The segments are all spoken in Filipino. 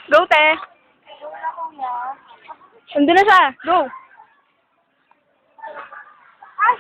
Go, te. Andun na siya. Go. Ay!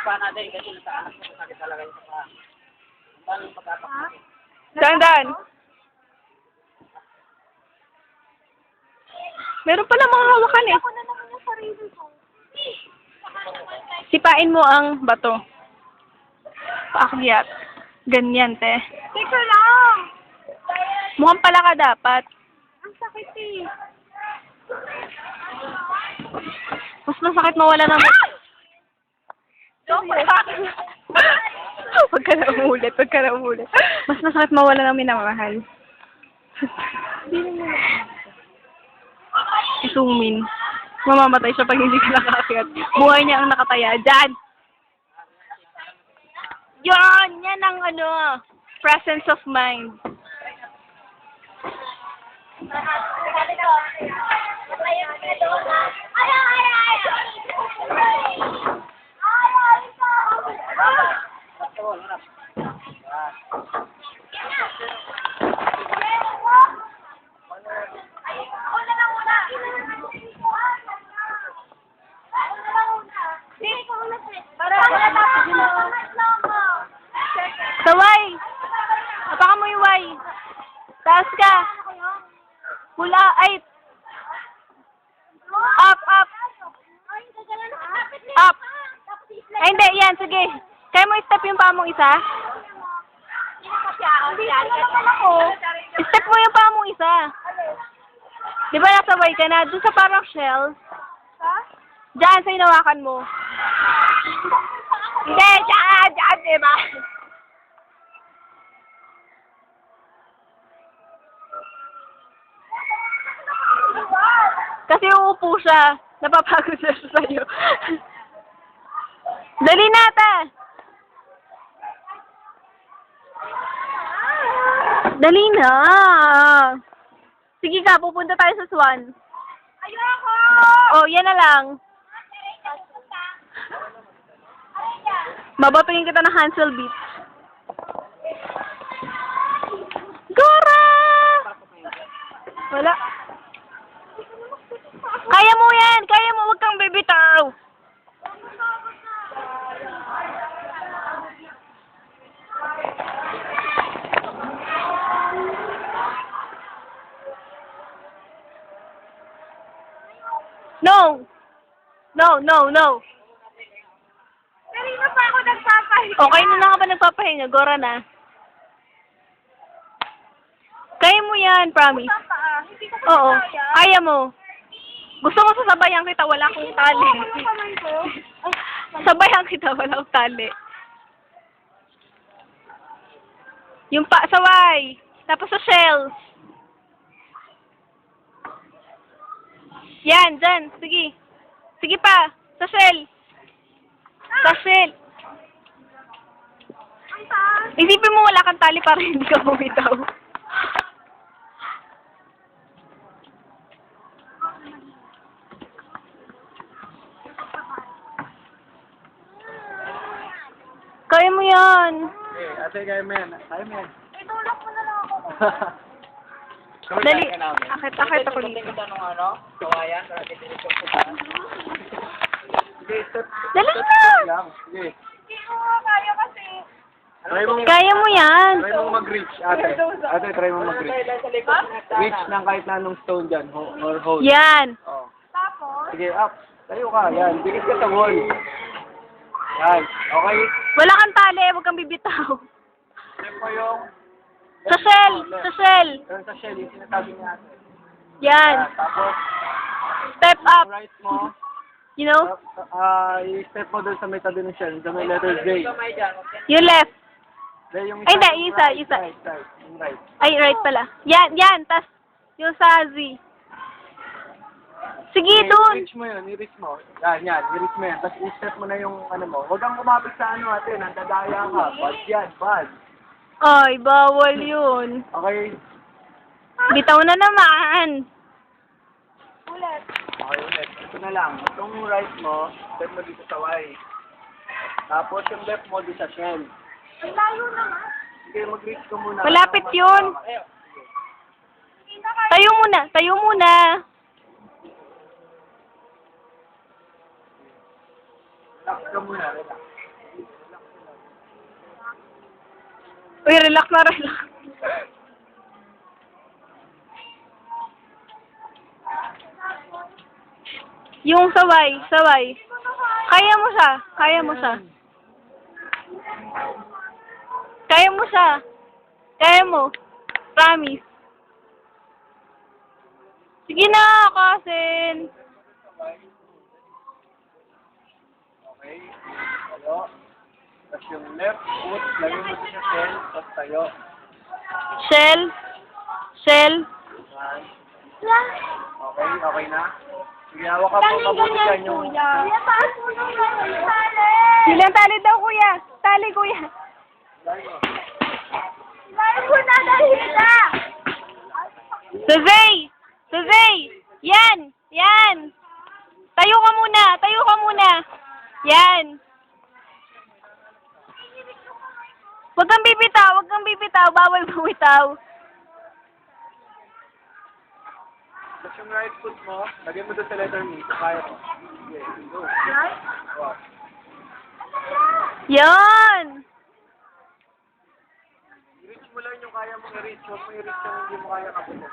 Pa natin kasi sa anak ko talaga yung pa. Paano pagkakataon? Dahan-dahan. Meron pala mga hawakan eh. Ako na naman yung sarili ko. Sipain mo ang bato. Paakyat. Ganyan, te. Teka lang! Mukhang pala ka dapat. Ang sakit eh. Mas masakit mawala ng... Joke lang. Huwag ka na umulit, huwag ka na umulit. Mas masakit mawala ng minamahal. Isumin. Mamamatay siya pag hindi ka nakakit. Buhay niya ang nakataya. Diyan! Yan! Yan ang presence of mind. Saway! Apakan mo yung way. Taas ka. Hula, ay. Up, up. Up. Ay, hindi. Yan, sige. Kaya mo i-step yung paa mong isa? I-step mo yung paa mong isa. Di ba nasa way ka na? Doon sa parang shells. Diyan, sa hinawakan mo. Hindi, diyan, diyan, diba? Kasi uupo siya. Napapagod siya sa'yo. Dali na, ta! Dali na! Sige ka, pupunta tayo sa Swan. Ayoko! Oh, yan na lang. Babatuhin kita ng Hansel Beach. Gora! Wala. Kaya mo yan! Kaya mo! Huwag kang bibitaw! No! No, no, no! Kanina pa ako nagpapahinga. Okay na nga ba nagpapahinga? Gora na. Kaya mo yan, promise. Saan pa ah? Hindi ko pa Oo. kaya. Kaya mo. Gusto mo sasabayan kita, wala akong tali. Ano yung kamay ko? Sabayan kita, wala akong tali. Yung saway. Tapos sa shells. Yan, dyan. Sige. Sige pa. Sa shell. Sa shell. Ang taas. Isipin mo wala kang tali para hindi ka bumitaw. Kaya mo yan. Eh, ate, kaya mo yan. Kaya mo yan. Itulak mo na lang ako. Dali. Akit ako dito. Kita nung kawayan, para titirisok ko pa. Sige, step. Dali step na! lang. Sige. Hindi ko nga kaya kasi. Kaya mo yan. Try mong mag-reach, ate. Ate, try mong mag-reach. Reach ng kahit na anong stone dyan, or hold. Yan. Oh. Tapos, Sige, up. Tayo ka, yan. Dikit ka sa wall. Yan. Okay. Wala kang tali, huwag kang bibitaw. Step mo yung... Sa shell! Sa shell! Yung sa shell, yung sinasabi niya ate. Yan. Tapos, Step up. right mo. You know? I-step mo doon sa may tabi ng shell, sa may letter J. You left. Then yung Ay, hindi, yung isa, right, isa. Right, right, yung right. Ay, right pala. Yan, yan. Tas, yung sa Z. Sige, dun. I-reach mo yun, i-reach mo. Yan, yan, i-reach mo yan. Tapos i-step mo na yung ano mo. Huwag kang kumapit sa ano ate, nandadaya ka. Bad yan, bad. Ay, bawal yun. Okay? Bitaw na naman. ulit. Okay, ulit. Ito na lang. Itong right mo, step mo dito sa Y. Tapos yung left mo dito sa shell. Ang layo naman. Sige, mag-reach ka muna. Malapit yun. Tayo muna. Tayo muna. Relax ka muna, relax. Uy, relax na, relax. Yung saway, saway. Kaya mo siya. Kaya mo siya. Kaya mo siya. Kaya mo. Promise. Sige na, Kasin. Okay. Tayo. Tapos yung left foot, lagay mo sa shell, tapos tayo. Shell. Shell. Yan. Okay, okay na. Sige, hawak ka po mabuti dyan yung... Kuya, taas mo nung ganyan, tali. Ilang tali daw, kuya. Tali, kuya. Lahat mo na dahila. Suzay! Suzay! Yan! Yan! Tayo ka muna! Tayo ka muna! Yan! Huwag kang bibitaw! Huwag kang bibitaw! Bawal bumitaw! Tapos yung right foot mo, lagay mo doon sa letter E. Kaya mo. Sige, go. Wow. Yan! I-reach mo lang yung kaya mong i-reach. Huwag mo i-reach yung hindi mo kaya kasi mo.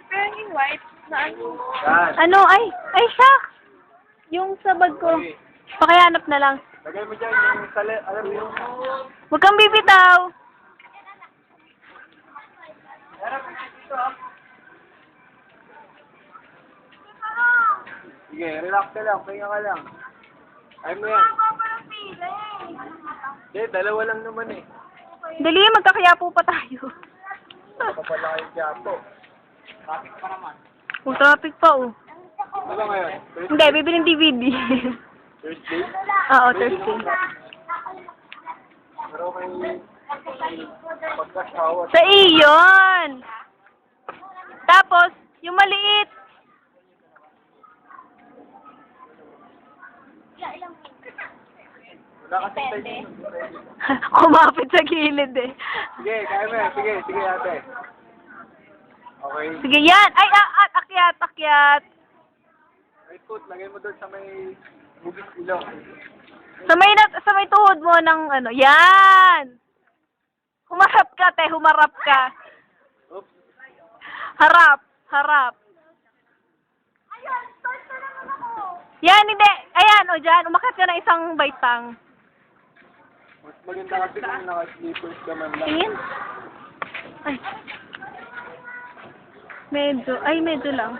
Pero yung white, na ano? Yan. Ano? Ay! Ay, shucks! Yung sa bag ko. Okay. Pakihanap na lang. Lagay mo dyan yung alam mo yung... Huwag kang bibitaw! Sige, relax ka lang. Pahinga ka lang. Ay mo yan. Hindi, dalawa lang naman eh. Dali, magkakayapo pa tayo. Kapala kayo siyapo. Traffic pa naman. Kung traffic pa, oh. Ano ba ngayon? Hindi, bibiling DVD. Thursday? Oo, Thursday. Pero may pagkasawa. Sa iyon! Tapos, yung maliit. Wala kasing time. Kumapit sa gilid eh. Sige, kaya mo yan. Sige, sige ate. Okay. Sige, yan! Ay, akyat, akyat. Right foot, lagay mo doon sa may bugis ilong. Sa may tuhod mo ng ano, yan! Humarap ka, te, humarap ka. Oops. Harap, harap. Ayun, start na naman ako. Yan, hindi. Ayan, o dyan, umakyat ka ng isang baitang. Mas maganda kasi kung naka-slippers naman lang. Tingin. Ay. Medyo lang.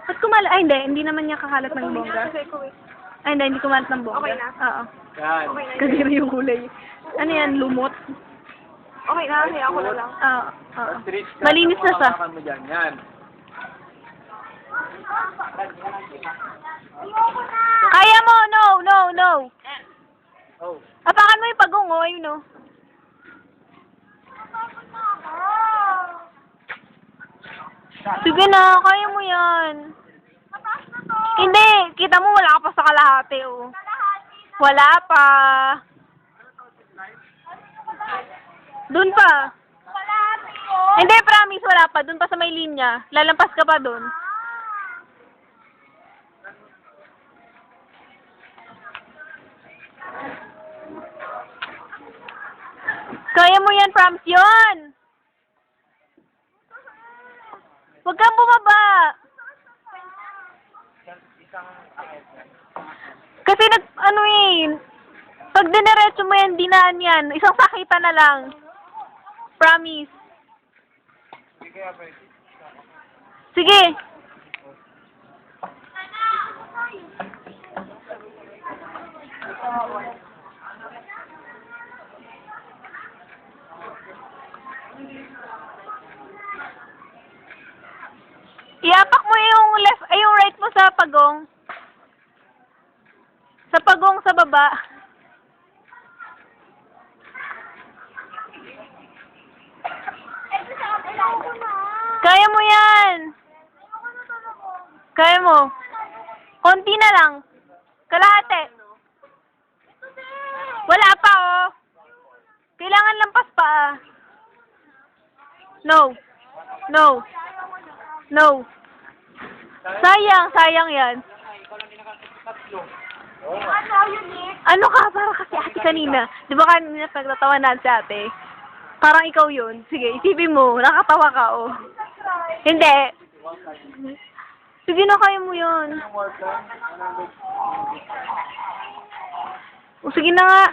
Ba't kumalat? Ay, hindi naman niya kakalat ng bongga. Ay, hindi kumalat ng bongga. Okay na? Oo. Yan. Kadiri yung kulay. Ano yan, lumot? Okay na, kaya ako na lang. Oo. Oo. Tapos reach ka. Malinis na siya. Hawakan mo dyan. Yan. Kaya mo, no, no, no. Oh. Apakan mo yung pagungo, ayun no. Sige na, kaya mo yan. Mataas na to. Hindi, kita mo wala ka pa sa kalahati, oh. Kalahati na. Wala pa. Doon pa. Kalahati ko. Hindi, promise, wala pa. Doon pa sa may linya. Lalampas ka pa doon. Kaya mo yan, promise yun. Huwag kang bumaba. Kasi pag diniretso mo yan, dinaan yan. Isang sakita na lang. Promise. Sige. Iapak mo yung left, ay yung right mo sa pagong. Sa pagong sa baba. Ito sa kabila ko na. Kaya mo yan. Ayoko na talaga. Kaya mo. Konti na lang. Kalahati. Ito din. Wala pa, oh. Kailangan lampas pa, ah. No. No. No. Sayang yan. Ano, unique? Ano ka? Para kasi ate kanina. Di ba kanina nagtatawanan si ate? Parang ikaw yun. Sige, isipin mo. Nakatawa ka, oh. Hindi. Sige na, kaya mo yun. Yung work lang, 100. O, sige na nga.